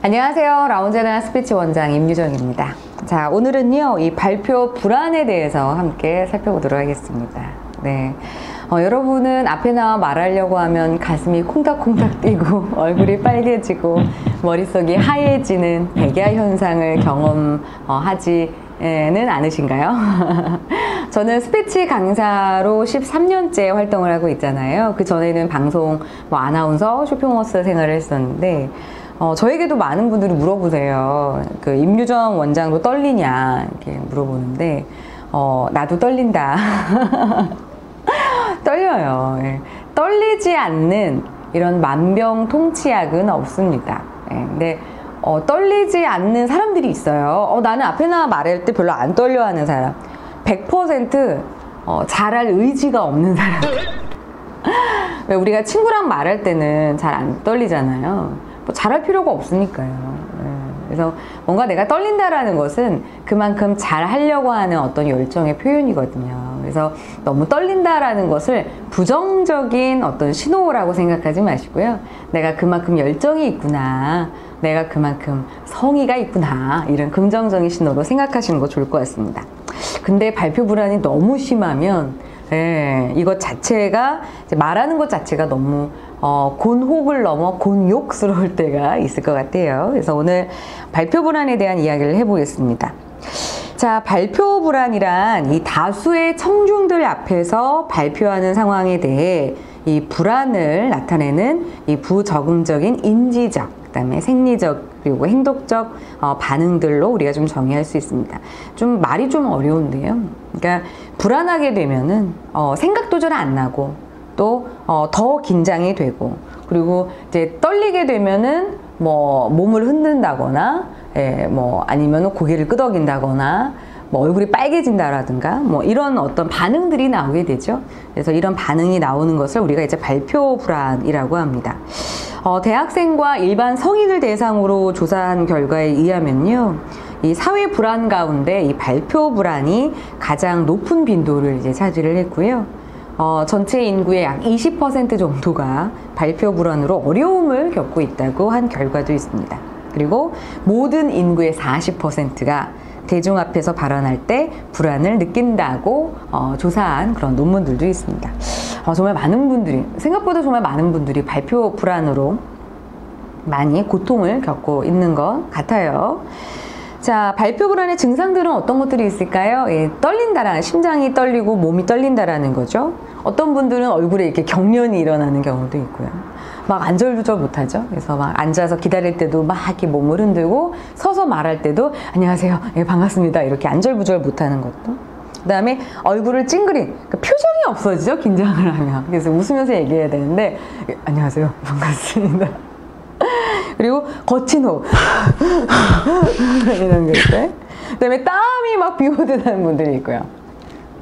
안녕하세요. 라운제나 스피치 원장 임유정입니다. 자, 오늘은요, 이 발표 불안에 대해서 함께 살펴보도록 하겠습니다. 네. 여러분은 앞에 나와 말하려고 하면 가슴이 콩닥콩닥 뛰고 얼굴이 빨개지고 머릿속이 하얘지는 백야 현상을 경험하지는 않으신가요? 저는 스피치 강사로 13년째 활동을 하고 있잖아요. 그 전에는 방송, 아나운서, 쇼핑호스 생활을 했었는데 저에게도 많은 분들이 물어보세요. 그 임유정 원장도 떨리냐 이렇게 물어보는데 나도 떨린다. 떨려요. 예. 떨리지 않는 이런 만병통치약은 없습니다. 예. 근데 떨리지 않는 사람들이 있어요. 나는 앞에 나와 말할 때 별로 안 떨려하는 사람. 100% 잘할 의지가 없는 사람. 왜 우리가 친구랑 말할 때는 잘 안 떨리잖아요. 잘할 필요가 없으니까요. 그래서 뭔가 내가 떨린다라는 것은 그만큼 잘 하려고 하는 어떤 열정의 표현이거든요. 그래서 너무 떨린다라는 것을 부정적인 어떤 신호라고 생각하지 마시고요. 내가 그만큼 열정이 있구나. 내가 그만큼 성의가 있구나. 이런 긍정적인 신호로 생각하시는 거 좋을 것 같습니다. 근데 발표 불안이 너무 심하면 이것 자체가 말하는 것 자체가 너무 곤혹을 넘어 곤욕스러울 때가 있을 것 같아요. 그래서 오늘 발표 불안에 대한 이야기를 해보겠습니다. 자, 발표 불안이란 이 다수의 청중들 앞에서 발표하는 상황에 대해 이 불안을 나타내는 이 부적응적인 인지적, 그다음에 생리적 그리고 행동적 반응들로 우리가 좀 정의할 수 있습니다. 좀 말이 좀 어려운데요. 그러니까 불안하게 되면은 생각도 잘 안 나고 또 더 긴장이 되고 그리고 이제 떨리게 되면은 몸을 흔든다거나 아니면 고개를 끄덕인다거나 얼굴이 빨개진다라든가 이런 어떤 반응들이 나오게 되죠. 그래서 이런 반응이 나오는 것을 우리가 이제 발표 불안이라고 합니다. 대학생과 일반 성인을 대상으로 조사한 결과에 의하면요. 이 사회 불안 가운데 이 발표 불안이 가장 높은 빈도를 이제 차지를 했고요. 전체 인구의 약 20% 정도가 발표 불안으로 어려움을 겪고 있다고 한 결과도 있습니다. 그리고 모든 인구의 40%가 대중 앞에서 발언할 때 불안을 느낀다고 조사한 그런 논문들도 있습니다. 정말 많은 분들이, 생각보다 정말 많은 분들이 발표 불안으로 많이 고통을 겪고 있는 것 같아요. 자, 발표 불안의 증상들은 어떤 것들이 있을까요? 떨린다라는, 심장이 떨리고 몸이 떨린다라는 거죠. 어떤 분들은 얼굴에 이렇게 경련이 일어나는 경우도 있고요. 막 안절부절 못하죠. 그래서 막 앉아서 기다릴 때도 막 이렇게 몸을 흔들고 서서 말할 때도 안녕하세요, 반갑습니다 이렇게 안절부절 못하는 것도. 그 다음에 얼굴을 찡그린, 그러니까 표정이 없어지죠. 긴장을 하면. 그래서 웃으면서 얘기해야 되는데 안녕하세요, 반갑습니다. 그리고 거친 호흡 이런 것들. 그 다음에 땀이 막 비오듯 하는 분들이 있고요.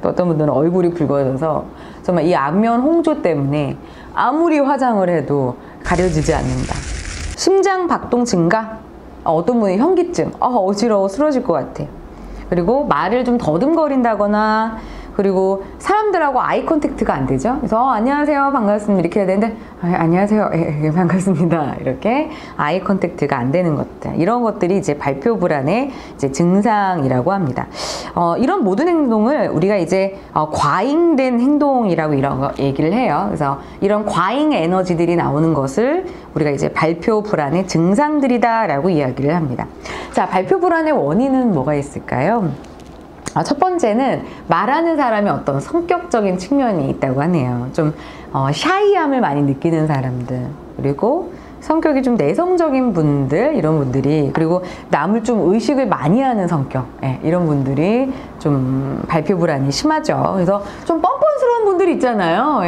또 어떤 분들은 얼굴이 붉어져서 정말 이 안면 홍조 때문에 아무리 화장을 해도 가려지지 않는다. 심장 박동 증가, 어떤 분이 현기증, 어지러워 쓰러질 것 같아. 그리고 말을 좀 더듬거린다거나, 그리고 사람들하고 아이 컨택트가 안 되죠. 그래서 안녕하세요, 반갑습니다 이렇게 해야 되는데 안녕하세요, 반갑습니다 이렇게 아이 컨택트가 안 되는 것들, 이런 것들이 이제 발표 불안의 이제 증상이라고 합니다. 이런 모든 행동을 우리가 이제 과잉된 행동이라고 이런 거 얘기를 해요. 그래서 이런 과잉 에너지들이 나오는 것을 우리가 이제 발표 불안의 증상들이다라고 이야기를 합니다. 자, 발표 불안의 원인은 뭐가 있을까요? 첫 번째는 말하는 사람의 어떤 성격적인 측면이 있다고 하네요. 좀 샤이함을 많이 느끼는 사람들, 그리고 성격이 좀 내성적인 분들, 이런 분들이, 그리고 남을 좀 의식을 많이 하는 성격, 이런 분들이 좀 발표 불안이 심하죠. 그래서 좀 뻔뻔스러운 분들이 있잖아요.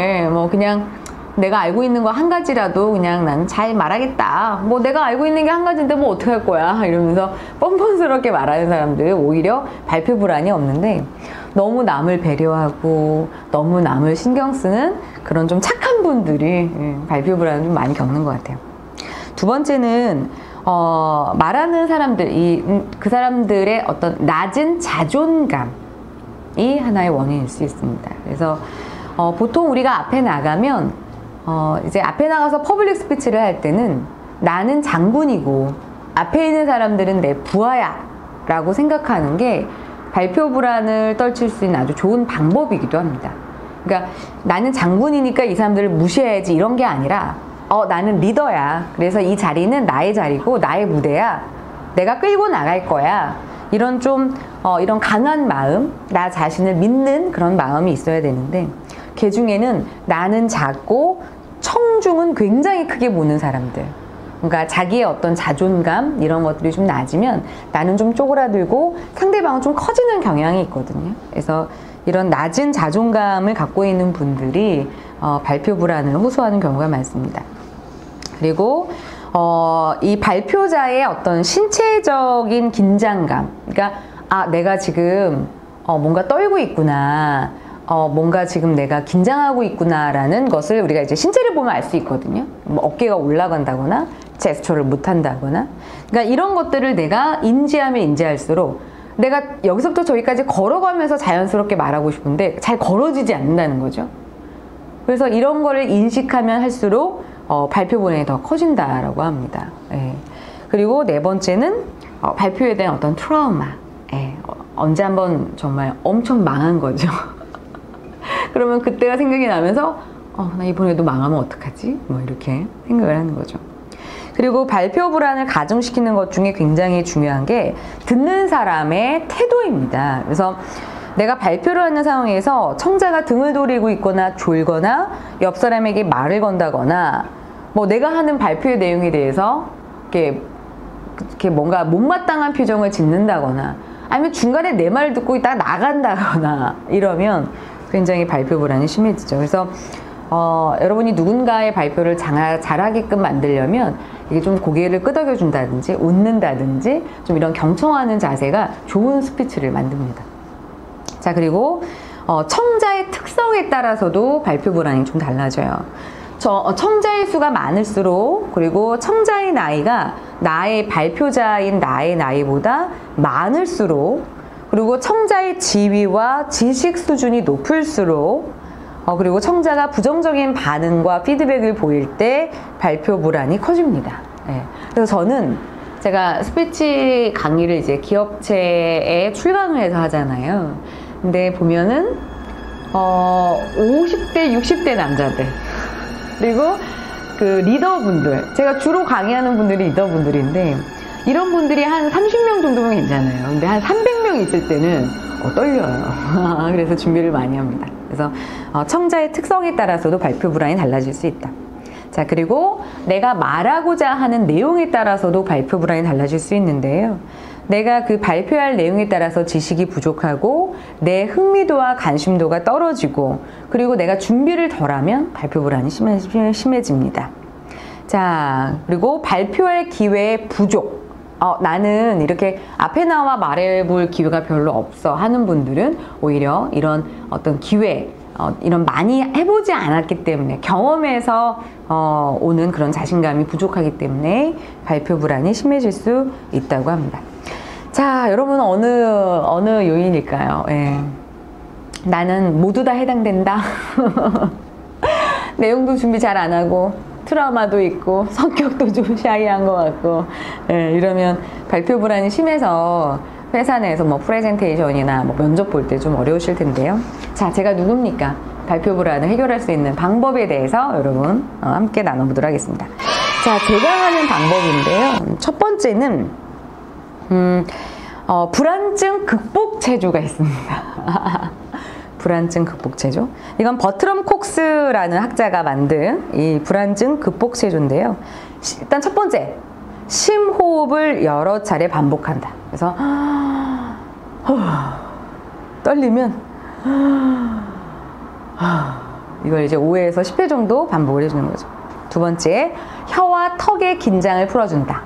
그냥 내가 알고 있는 거 한 가지라도 그냥 난 잘 말하겠다. 내가 알고 있는 게 한 가지인데 어떻게 할 거야? 이러면서 뻔뻔스럽게 말하는 사람들 오히려 발표 불안이 없는데, 너무 남을 배려하고 너무 남을 신경 쓰는 그런 좀 착한 분들이 발표 불안을 좀 많이 겪는 것 같아요. 두 번째는 말하는 사람들, 그 사람들의 어떤 낮은 자존감이 하나의 원인일 수 있습니다. 그래서 보통 우리가 앞에 나가면 이제 앞에 나가서 퍼블릭 스피치를 할 때는 나는 장군이고 앞에 있는 사람들은 내 부하야 라고 생각하는 게 발표 불안을 떨칠 수 있는 아주 좋은 방법이기도 합니다. 그러니까 나는 장군이니까 이 사람들을 무시해야지 이런 게 아니라 나는 리더야. 그래서 이 자리는 나의 자리고 나의 무대야. 내가 끌고 나갈 거야. 이런 이런 강한 마음, 나 자신을 믿는 그런 마음이 있어야 되는데 그 중에는 나는 작고 청중은 굉장히 크게 보는 사람들. 그러니까 자기의 어떤 자존감 이런 것들이 좀 낮으면 나는 좀 쪼그라들고 상대방은 좀 커지는 경향이 있거든요. 그래서 이런 낮은 자존감을 갖고 있는 분들이 발표 불안을 호소하는 경우가 많습니다. 그리고 이 발표자의 어떤 신체적인 긴장감, 그러니까 내가 지금 뭔가 떨고 있구나, 뭔가 지금 내가 긴장하고 있구나라는 것을 우리가 이제 신체를 보면 알 수 있거든요. 뭐 어깨가 올라간다거나 제스처를 못한다거나, 그러니까 이런 것들을 내가 인지하면 인지할수록 내가 여기서부터 저기까지 걸어가면서 자연스럽게 말하고 싶은데 잘 걸어지지 않는다는 거죠. 그래서 이런 거를 인식하면 할수록 발표 불안이 더 커진다라고 합니다. 예. 그리고 네 번째는 발표에 대한 어떤 트라우마. 예. 언제 한번 정말 엄청 망한 거죠. 그러면 그때가 생각이 나면서 나 이번에도 망하면 어떡하지? 뭐 이렇게 생각을 하는 거죠. 그리고 발표 불안을 가중시키는 것 중에 굉장히 중요한 게 듣는 사람의 태도입니다. 그래서 내가 발표를 하는 상황에서 청자가 등을 돌리고 있거나 졸거나 옆 사람에게 말을 건다거나 뭐 내가 하는 발표의 내용에 대해서 이렇게 뭔가 못마땅한 표정을 짓는다거나 아니면 중간에 내 말을 듣고 있다가 나간다거나 이러면 굉장히 발표 불안이 심해지죠. 그래서 여러분이 누군가의 발표를 잘하게끔 만들려면 이게 좀 고개를 끄덕여 준다든지 웃는다든지 좀 이런 경청하는 자세가 좋은 스피치를 만듭니다. 자, 그리고 청자의 특성에 따라서도 발표 불안이 좀 달라져요. 청자의 수가 많을수록, 그리고 청자의 나이가 나의 발표자인 나의 나이보다 많을수록, 그리고 청자의 지위와 지식 수준이 높을수록, 그리고 청자가 부정적인 반응과 피드백을 보일 때 발표 불안이 커집니다. 네. 그래서 저는 제가 스피치 강의를 이제 기업체에 출강을 해서 하잖아요. 근데 보면은 50대, 60대 남자들, 그리고 그 리더분들, 제가 주로 강의하는 분들이 리더분들인데 이런 분들이 한 30명 정도면 괜찮아요. 근데 한 300명 있을 때는 떨려요. 그래서 준비를 많이 합니다. 그래서 청자의 특성에 따라서도 발표 불안이 달라질 수 있다. 자, 그리고 내가 말하고자 하는 내용에 따라서도 발표 불안이 달라질 수 있는데요. 내가 그 발표할 내용에 따라서 지식이 부족하고 내 흥미도와 관심도가 떨어지고, 그리고 내가 준비를 덜하면 발표 불안이 심해집니다. 자, 그리고 발표할 기회의 부족. 나는 이렇게 앞에 나와 말해볼 기회가 별로 없어 하는 분들은 오히려 이런 어떤 기회, 이런 많이 해보지 않았기 때문에, 경험에서 오는 그런 자신감이 부족하기 때문에 발표 불안이 심해질 수 있다고 합니다. 자, 여러분 어느 요인일까요? 예. 나는 모두 다 해당된다. 내용도 준비 잘 안 하고 트라우마도 있고 성격도 좀 샤이한 것 같고, 예, 이러면 발표 불안이 심해서 회사 내에서 뭐 프레젠테이션이나 뭐 면접 볼 때 좀 어려우실 텐데요. 자, 제가 누굽니까? 발표 불안을 해결할 수 있는 방법에 대해서 여러분 함께 나눠보도록 하겠습니다. 자, 제가 하는 방법인데요. 첫 번째는 불안증 극복 체조가 있습니다. 불안증 극복 체조. 이건 버트럼 콕스라는 학자가 만든 이 불안증 극복 체조인데요. 일단 첫 번째, 심호흡을 여러 차례 반복한다. 그래서 떨리면 이걸 이제 5회에서 10회 정도 반복을 해주는 거죠. 두 번째, 혀와 턱의 긴장을 풀어준다.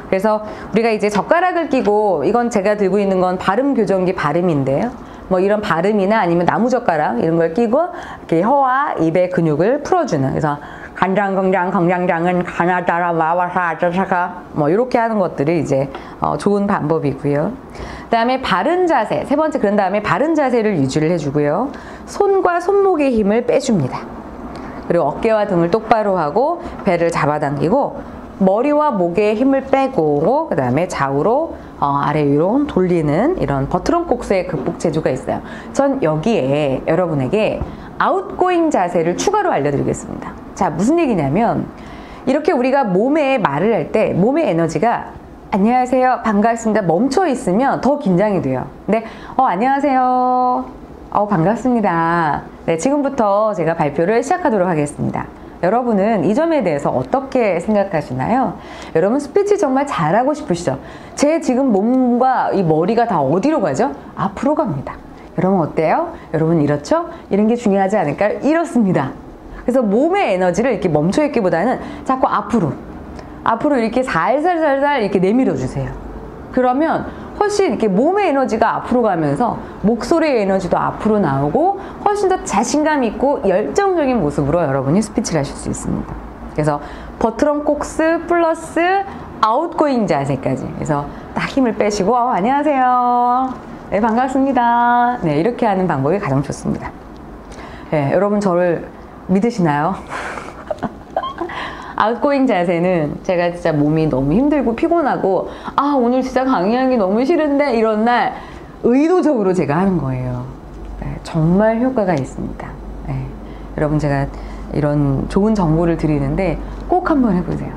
그래서 우리가 이제 젓가락을 끼고, 이건 제가 들고 있는 건 발음 교정기 발음인데요. 뭐 이런 발음이나 아니면 나무젓가락 이런 걸 끼고 이렇게 혀와 입의 근육을 풀어주는, 그래서 간장건장 건장장은 가나다라 마와사 아자사가 뭐 이렇게 하는 것들이 이제 좋은 방법이고요. 그 다음에 바른 자세, 세 번째, 그런 다음에 바른 자세를 유지를 해주고요. 손과 손목의 힘을 빼줍니다. 그리고 어깨와 등을 똑바로 하고 배를 잡아당기고 머리와 목에 힘을 빼고 그 다음에 좌우로 아래 위로 돌리는 이런 버트럼 kok스의 극복 재주가 있어요. 전 여기에 여러분에게 아웃고잉 자세를 추가로 알려드리겠습니다. 자, 무슨 얘기냐면 이렇게 우리가 몸에 말을 할 때 몸의 에너지가 안녕하세요, 반갑습니다 멈춰 있으면 더 긴장이 돼요. 근데 안녕하세요, 반갑습니다. 네, 지금부터 제가 발표를 시작하도록 하겠습니다. 여러분은 이 점에 대해서 어떻게 생각하시나요? 여러분 스피치 정말 잘하고 싶으시죠? 제 지금 몸과 이 머리가 다 어디로 가죠? 앞으로 갑니다. 여러분 어때요? 여러분 이렇죠? 이런 게 중요하지 않을까요? 이렇습니다. 그래서 몸의 에너지를 이렇게 멈춰 있기보다는 자꾸 앞으로 이렇게 살살살살 이렇게 내밀어 주세요. 그러면 훨씬 이렇게 몸의 에너지가 앞으로 가면서 목소리의 에너지도 앞으로 나오고 훨씬 더 자신감 있고 열정적인 모습으로 여러분이 스피치를 하실 수 있습니다. 그래서 버트럼 kok스 플러스 아웃고잉 자세까지. 그래서 딱 힘을 빼시고 안녕하세요. 네, 반갑습니다. 네, 이렇게 하는 방법이 가장 좋습니다. 네, 여러분 저를 믿으시나요? 아웃고잉 자세는 제가 진짜 몸이 너무 힘들고 피곤하고 오늘 진짜 강의하기 너무 싫은데 이런 날 의도적으로 제가 하는 거예요. 네, 정말 효과가 있습니다. 네, 여러분 제가 이런 좋은 정보를 드리는데 꼭 한번 해보세요.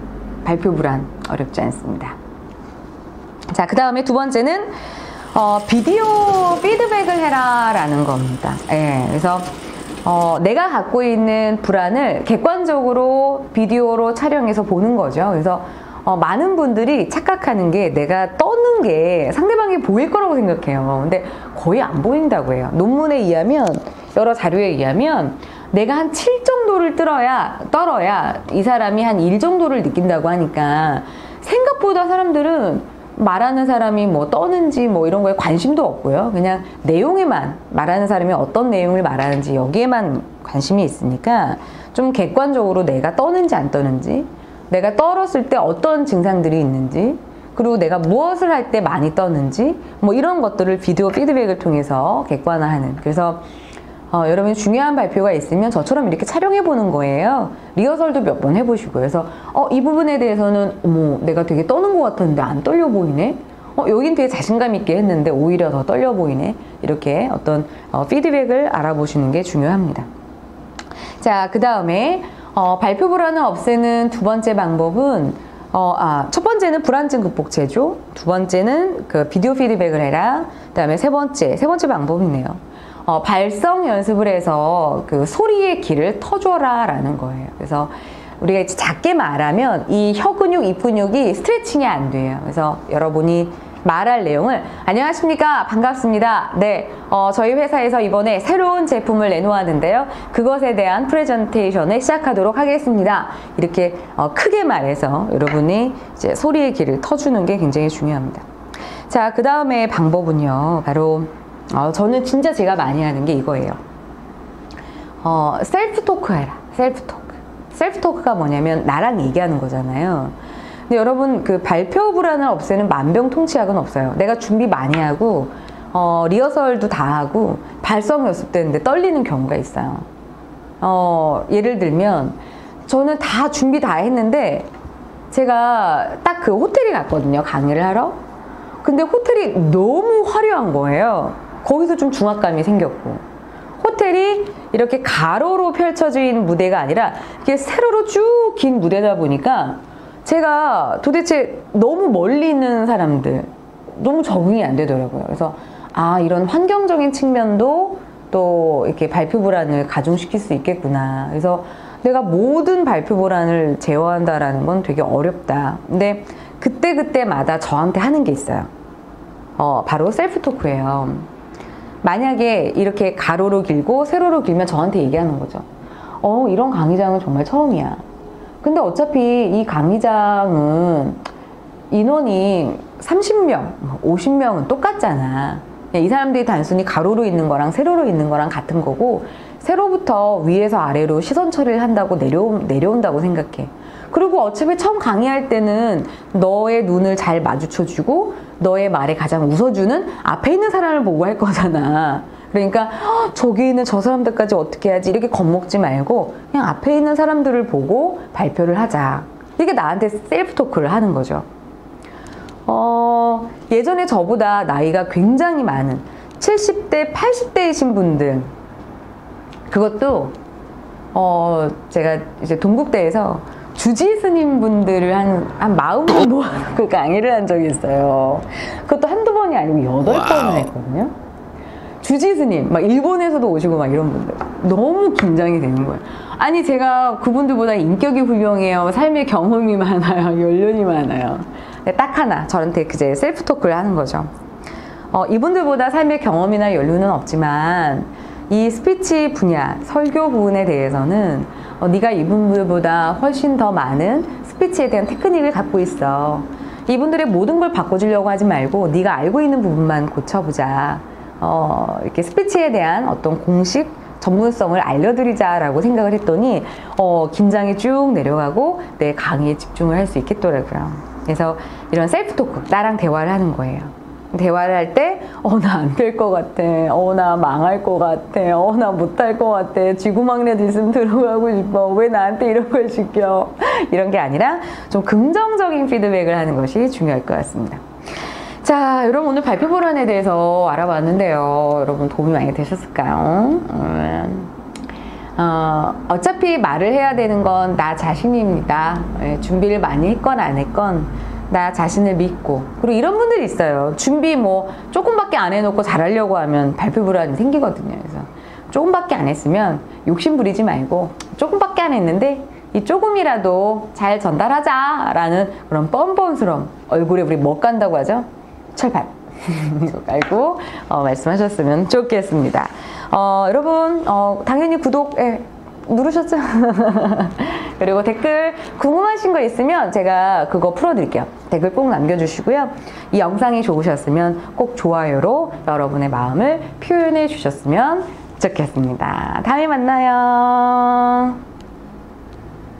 발표 불안 어렵지 않습니다. 자, 그 다음에 두 번째는 비디오 피드백을 해라 라는 겁니다. 네, 그래서 내가 갖고 있는 불안을 객관적으로 비디오로 촬영해서 보는 거죠. 그래서 많은 분들이 착각하는 게 내가 떠는 게 상대방이 보일 거라고 생각해요. 근데 거의 안 보인다고 해요. 논문에 의하면, 여러 자료에 의하면 내가 한 7 정도를 떨어야 이 사람이 한 1 정도를 느낀다고 하니까 생각보다 사람들은 말하는 사람이 뭐 떠는지 뭐 이런 거에 관심도 없고요. 그냥 내용에만, 말하는 사람이 어떤 내용을 말하는지 여기에만 관심이 있으니까 좀 객관적으로 내가 떠는지 안 떠는지, 내가 떨었을 때 어떤 증상들이 있는지, 그리고 내가 무엇을 할 때 많이 떠는지 뭐 이런 것들을 비디오 피드백을 통해서 객관화하는. 그래서 여러분이 중요한 발표가 있으면 저처럼 이렇게 촬영해 보는 거예요. 리허설도 몇 번 해보시고. 그래서 이 부분에 대해서는 내가 되게 떠는 것 같았는데 안 떨려 보이네. 여긴 되게 자신감 있게 했는데 오히려 더 떨려 보이네. 이렇게 어떤 피드백을 알아보시는 게 중요합니다. 자, 그 다음에 발표 불안을 없애는 두 번째 방법은 첫 번째는 불안증 극복 제조, 두 번째는 그 비디오 피드백을 해라. 그 다음에 세 번째 방법이네요. 발성 연습을 해서 그 소리의 길을 터줘라 라는 거예요. 그래서 우리가 이제 작게 말하면 이 혀 근육, 입 근육이 스트레칭이 안 돼요. 그래서 여러분이 말할 내용을 안녕하십니까, 반갑습니다. 네, 저희 회사에서 이번에 새로운 제품을 내놓았는데요. 그것에 대한 프레젠테이션을 시작하도록 하겠습니다. 이렇게 크게 말해서 여러분이 이제 소리의 길을 터주는 게 굉장히 중요합니다. 자, 그 다음에 방법은요, 바로 저는 진짜 제가 많이 하는 게 이거예요. 셀프 토크 해라. 셀프 토크. 셀프 토크가 뭐냐면 나랑 얘기하는 거잖아요. 근데 여러분 그 발표 불안을 없애는 만병통치약은 없어요. 내가 준비 많이 하고 리허설도 다 하고 발성 연습되는데 떨리는 경우가 있어요. 예를 들면 저는 다 준비 다 했는데 제가 딱 그 호텔에 갔거든요. 강의를 하러. 근데 호텔이 너무 화려한 거예요. 거기서 좀 중압감이 생겼고, 호텔이 이렇게 가로로 펼쳐진 무대가 아니라 이게 세로로 쭉 긴 무대다 보니까 제가 도대체 너무 멀리 있는 사람들 너무 적응이 안 되더라고요. 그래서 이런 환경적인 측면도 또 이렇게 발표 불안을 가중시킬 수 있겠구나. 그래서 내가 모든 발표 불안을 제어한다라는 건 되게 어렵다. 근데 그때마다 저한테 하는 게 있어요. 바로 셀프 토크예요. 만약에 이렇게 가로로 길고 세로로 길면 저한테 얘기하는 거죠. 이런 강의장은 정말 처음이야. 근데 어차피 이 강의장은 인원이 30명, 50명은 똑같잖아. 이 사람들이 단순히 가로로 있는 거랑 세로로 있는 거랑 같은 거고, 세로부터 위에서 아래로 시선 처리를 한다고 내려온다고 생각해. 그리고 어차피 처음 강의할 때는 너의 눈을 잘 마주쳐주고 너의 말에 가장 웃어주는 앞에 있는 사람을 보고 할 거잖아. 그러니까 저기 있는 저 사람들까지 어떻게 하지 이렇게 겁먹지 말고 그냥 앞에 있는 사람들을 보고 발표를 하자. 이게 나한테 셀프 토크를 하는 거죠. 예전에 저보다 나이가 굉장히 많은 70대, 80대이신 분들, 그것도 제가 이제 동국대에서 주지 스님 분들을 한 40분 모아놓고 강의를 한 적이 있어요. 그것도 한두 번이 아니고 8번을 했거든요. 주지 스님, 막 일본에서도 오시고 막 이런 분들. 너무 긴장이 되는 거예요. 아니, 제가 그분들보다 인격이 훌륭해요. 삶의 경험이 많아요. 연륜이 많아요. 딱 하나, 저한테 이제 셀프 토크를 하는 거죠. 이분들보다 삶의 경험이나 연륜은 없지만, 이 스피치 분야, 설교 부분에 대해서는 네가 이분들보다 훨씬 더 많은 스피치에 대한 테크닉을 갖고 있어. 이분들의 모든 걸 바꿔주려고 하지 말고 네가 알고 있는 부분만 고쳐보자. 이렇게 스피치에 대한 어떤 공식 전문성을 알려드리자라고 생각을 했더니 긴장이 쭉 내려가고 내 강의에 집중을 할 수 있겠더라고요. 그래서 이런 셀프 토크, 나랑 대화를 하는 거예요. 대화를 할 때 나 안 될 것 같아, 나 망할 것 같아, 나 못할 것 같아, 쥐구망래도 있으면 들어가고 싶어, 왜 나한테 이런 걸 시켜, 이런 게 아니라 좀 긍정적인 피드백을 하는 것이 중요할 것 같습니다. 자, 여러분 오늘 발표 불안에 대해서 알아봤는데요. 여러분 도움이 많이 되셨을까요? 어차피 말을 해야 되는 건 나 자신입니다. 준비를 많이 했건 안 했건 나 자신을 믿고. 그리고 이런 분들이 있어요. 준비 조금밖에 안 해놓고 잘하려고 하면 발표 불안이 생기거든요. 그래서 조금밖에 안 했으면 욕심 부리지 말고 조금밖에 안 했는데 이 조금이라도 잘 전달하자 라는 그런 뻔뻔스러움, 얼굴에 우리 뭐 깐다고 하죠? 철판 이거 깔고 말씀하셨으면 좋겠습니다. 여러분 당연히 구독 누르셨죠? 그리고 댓글 궁금하신 거 있으면 제가 그거 풀어드릴게요. 댓글 꼭 남겨주시고요. 이 영상이 좋으셨으면 꼭 좋아요로 여러분의 마음을 표현해 주셨으면 좋겠습니다. 다음에 만나요.